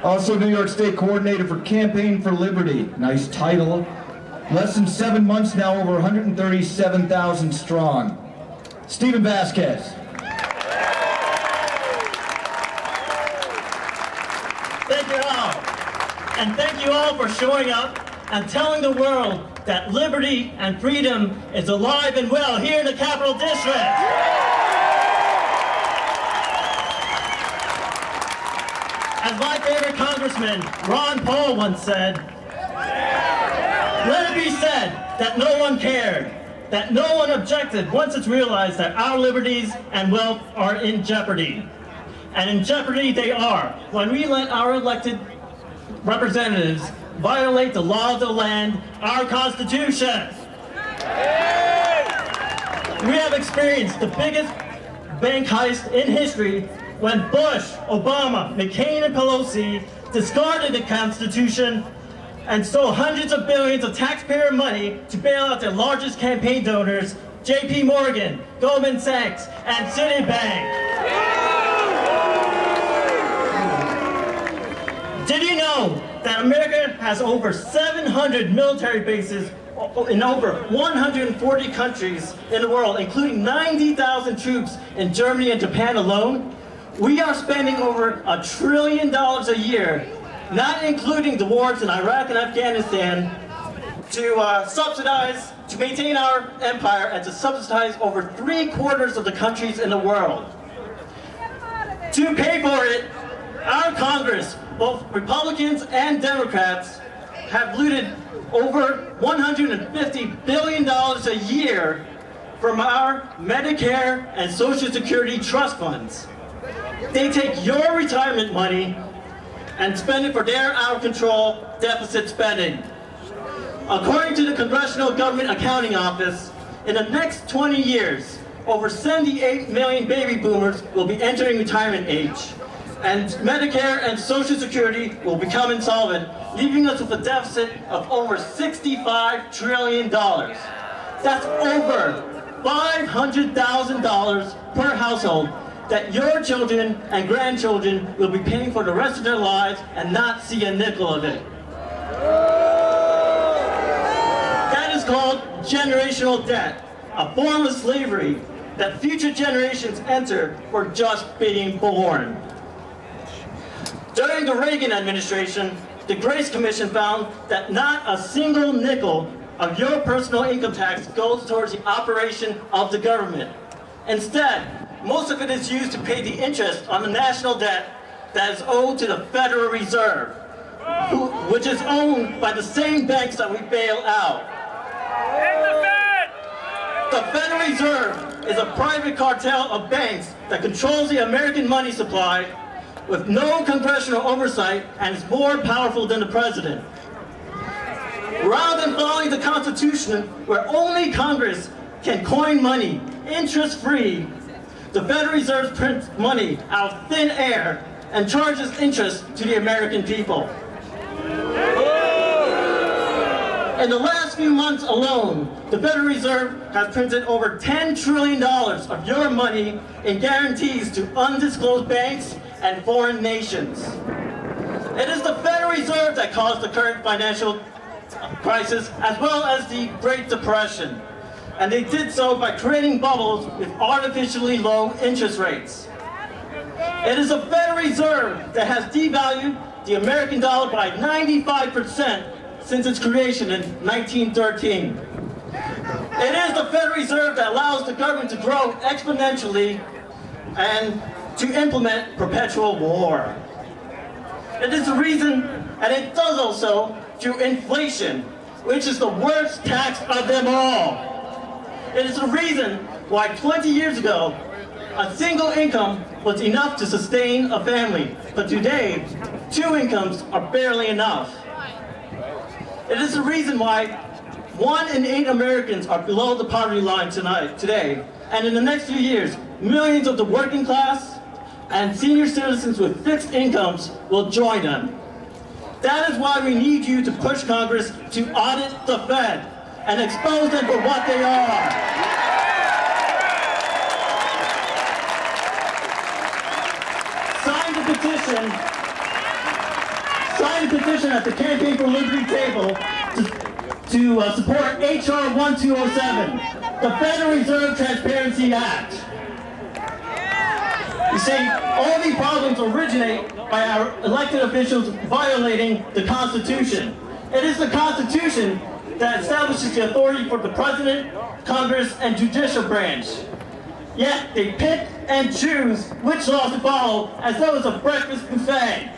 Also New York State Coordinator for Campaign for Liberty. Nice title. Less than 7 months now, over 137,000 strong. Stephen Vasquez. Thank you all. And thank you all for showing up and telling the world that liberty and freedom is alive and well here in the Capital District. As my favorite Congressman, Ron Paul, once said, let it be said that no one cared, that no one objected once it's realized that our liberties and wealth are in jeopardy. And in jeopardy they are when we let our elected representatives violate the law of the land, our Constitution. We have experienced the biggest bank heist in history when Bush, Obama, McCain, and Pelosi discarded the Constitution and stole hundreds of billions of taxpayer money to bail out their largest campaign donors, J.P. Morgan, Goldman Sachs, and Citibank. Did you know that America has over 700 military bases in over 140 countries in the world, including 90,000 troops in Germany and Japan alone? We are spending over $1 trillion a year, not including the wars in Iraq and Afghanistan, to maintain our empire and to subsidize over 3/4 of the countries in the world. To pay for it, our Congress, both Republicans and Democrats, have looted over $150 billion a year from our Medicare and Social Security trust funds. They take your retirement money and spend it for their out-of-control deficit spending. According to the Congressional Government Accounting Office, in the next 20 years, over 78 million baby boomers will be entering retirement age, and Medicare and Social Security will become insolvent, leaving us with a deficit of over $65 trillion. That's over $500,000 per household that your children and grandchildren will be paying for the rest of their lives and not see a nickel of it. That is called generational debt, a form of slavery that future generations enter for just being born. During the Reagan administration, the Grace Commission found that not a single nickel of your personal income tax goes towards the operation of the government. Instead, most of it is used to pay the interest on the national debt that is owed to the Federal Reserve, which is owned by the same banks that we bail out. The Federal Reserve is a private cartel of banks that controls the American money supply with no congressional oversight and is more powerful than the president. Rather than following the Constitution, where only Congress can coin money interest-free, the Federal Reserve prints money out of thin air and charges interest to the American people. In the last few months alone, the Federal Reserve has printed over $10 trillion of your money in guarantees to undisclosed banks and foreign nations. It is the Federal Reserve that caused the current financial crisis as well as the Great Depression. And they did so by creating bubbles with artificially low interest rates. It is the Federal Reserve that has devalued the American dollar by 95% since its creation in 1913. It is the Federal Reserve that allows the government to grow exponentially and to implement perpetual war. It is the reason, and it does also through inflation, which is the worst tax of them all. It is the reason why 20 years ago, a single income was enough to sustain a family, but today, 2 incomes are barely enough. It is the reason why 1 in 8 Americans are below the poverty line today, and in the next few years, millions of the working class and senior citizens with fixed incomes will join them. That is why we need you to push Congress to audit the Fed and expose them for what they are. Sign the petition petition at the Campaign for Liberty table to support H.R. 1207, the Federal Reserve Transparency Act. You see, all these problems originate by our elected officials violating the Constitution. It is the Constitution that establishes the authority for the President, Congress, and judicial branch. Yet they pick and choose which laws to follow as though it's a breakfast buffet.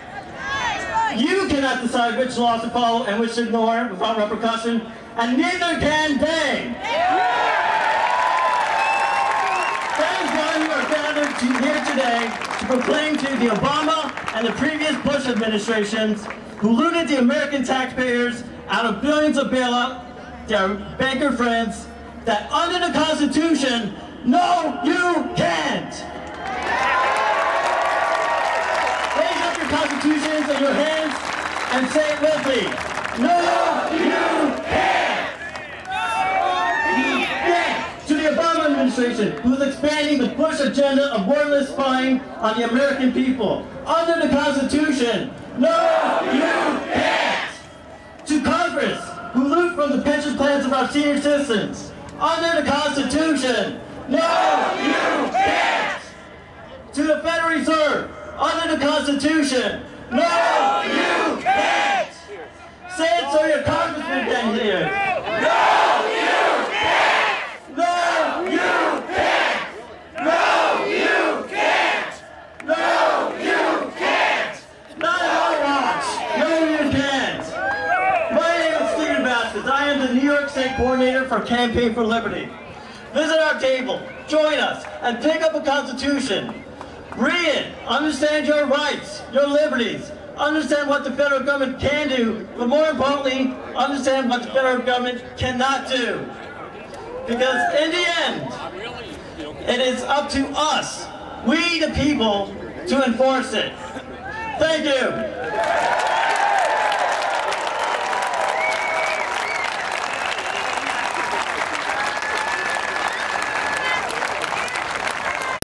You cannot decide which laws to follow and which to ignore without repercussion, and neither can they. That is why we are gathered here today to proclaim to the Obama and the previous Bush administrations who looted the American taxpayers out of billions of bailout, their banker friends, that under the Constitution, no, you can't! Raise up your constitutions in your hands and say it with me. No, you can't! To the Obama administration, who is expanding the Bush agenda of wordless spying on the American people. Under the Constitution, no, you can't! To Congress, who loot from the pension plans of our senior citizens. Under the Constitution, no, you can't! To the Federal Reserve, under the Constitution, no, you can't! Say it so your congressman can hear. No, you can't! No, you can't! No, you can't! No, you can't! Not our watch! No, you can't! My name is Vasquez. I am the New York State Coordinator for Campaign for Liberty. Visit our table, join us, and pick up a Constitution. Read it, understand your rights, your liberties, understand what the federal government can do, but more importantly, understand what the federal government cannot do. Because in the end, it is up to us, we the people, to enforce it. Thank you.